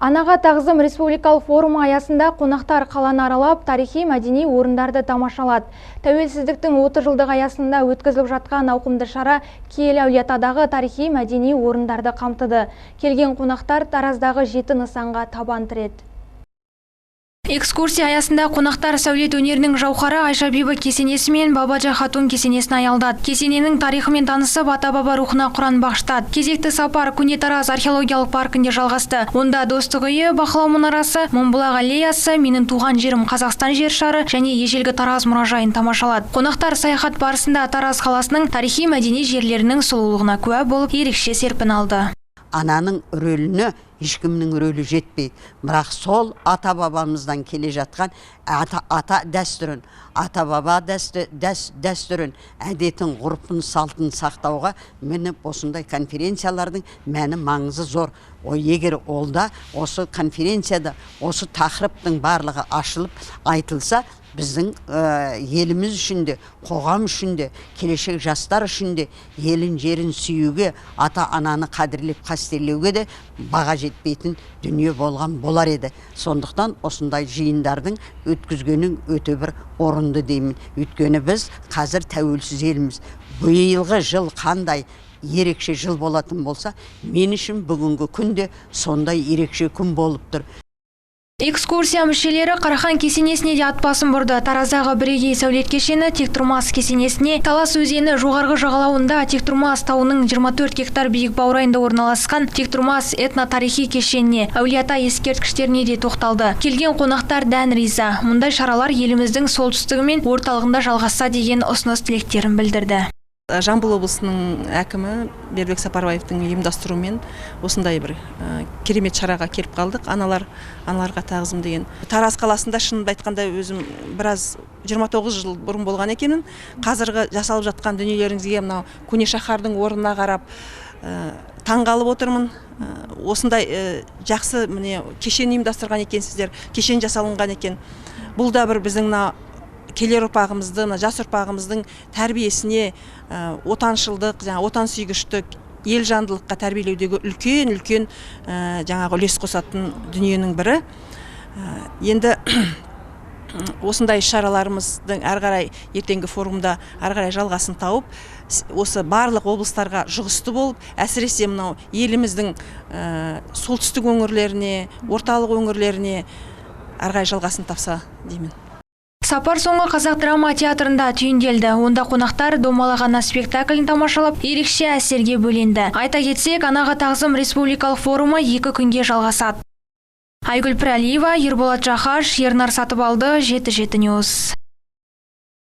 Анаға тағзым республикалық форумы аясында қонақтар қаланы аралап, тарихи мәдени орындарды тамашалады. Тәуелсіздіктің 30 жылдығы аясында өткізіліп жатқан ауқымды шара Киелі Әулиеатадағы тарихи мәдени орындарды қамтыды. Келген қонақтар Тараздағы 7 нысанға табан тіреді. Экскурсия аясында қонақтар сәулет өнерінің жауһары Айша Бибі кесенесі мен Бабаджа Хатун кесенесін аялдады. Кесененің тарихымен танысып, ата-баба рухына Құран бағыштады. Кезекті сапар Көне Тараз археологиялық паркінде жалғасты. Онда Достық үйі, бақылау мұнарасы, Момбұлақ аллеясы, менің туған жерім Қазақстан жер шары және ежелгі Тараз мұражайын тамашалады. Қонақтар саяхат барысында Тараз қаласының тарихи мәдени жерлерінің сұлулығына куә болып, ерекше серпін алды. Ананың рөліне ешкімнің рөлі жетпейді. Бірақ сол ата-бабамыздан келе жатқан ата дәстүрін, ата-баба дәстүрін, әдетін, ғұрпын, салтын сақтауға мені осындай конференциялардың мәні маңызы зор. Егер олда осы конференцияда осы тақырыптың барлығы ашылып айтылса, біздің еліміз үшін де, қоғам үшін де, келешек жастар үшін де елін жерін сүюге, ата-ананы қадірлеп қастерлеуге де баға жетпейтін дүние болған болар еді. Сондықтан осындай жиындардың өткізгенің өте бір орынды деймін. Өйткені біз қазір тәуелсіз елміз. Биылғы жыл қандай ерекше жыл болатын болса, мен үшін бүгінгі күнде сондай ерекше күн болып тұр. Экскурсия мүшелері Қарахан кесенесіне де ат басын бұрды. Тараздағы бірегей сәулет кешені Тектұрмас кесенесіне, Талас өзені жоғарғы жағалауында Тектұрмас тауының 24 гектар биік баурайында орналасқан Тектұрмас этно-тарихи кешеніне, Әулиеата ескерткіштеріне де тоқталды. Келген қонақтар дән риза. Мұндай шаралар еліміздің солтүстігі мен орталығында жалғасса деген ұсыныс тілектерін білдірді. Жамбыл облысының әкімі Бердібек Сапарбаевтың ұйымдастыруымен осындай бір керемет шараға келіп қалдық. Аналарға тағзым деген. Тараз қаласында шынымды айтқанда өзім біраз 29 жыл бұрын болған екенмін. Қазіргі жасалып жатқан дүниелеріңізге мынау көне шаһардың орнына қарап таңғалып отырмын. Осындай жақсы міне кешен ұйымдастырған екенсіздер, кешен жасалынған екен. Бұл да бір біздің келер ұрпағымызды, жас ұрпағымыздың тәрбиесіне отаншылдық, отансүйгіштік, елжандылыққа тәрбиелеудегі үлкен жаңағы үлес қосатын дүниенің бірі. Енді осындай шараларымыздың әрғарай ертеңгі форумда әрғарай жалғасын тауып, осы барлық облыстарға жұғысты болып, әсіресе мынау еліміздің солтүстік өңірлеріне, орталық өңірлеріне әрғарай жалғасын тапса деймін. Сапар соңы Қазақ драма театрында түйінделді. Онда қонақтар домалағана спектаклін тамашалап, ерекше әсерге бөленді. Айта кетсек, Анаға тағзым республикалық форумы 2 күнге жалғасады. Айгүл Пірәлиева, Ерболат Жақаш, Ернар Сатыбалды, 7-7 Ньюс.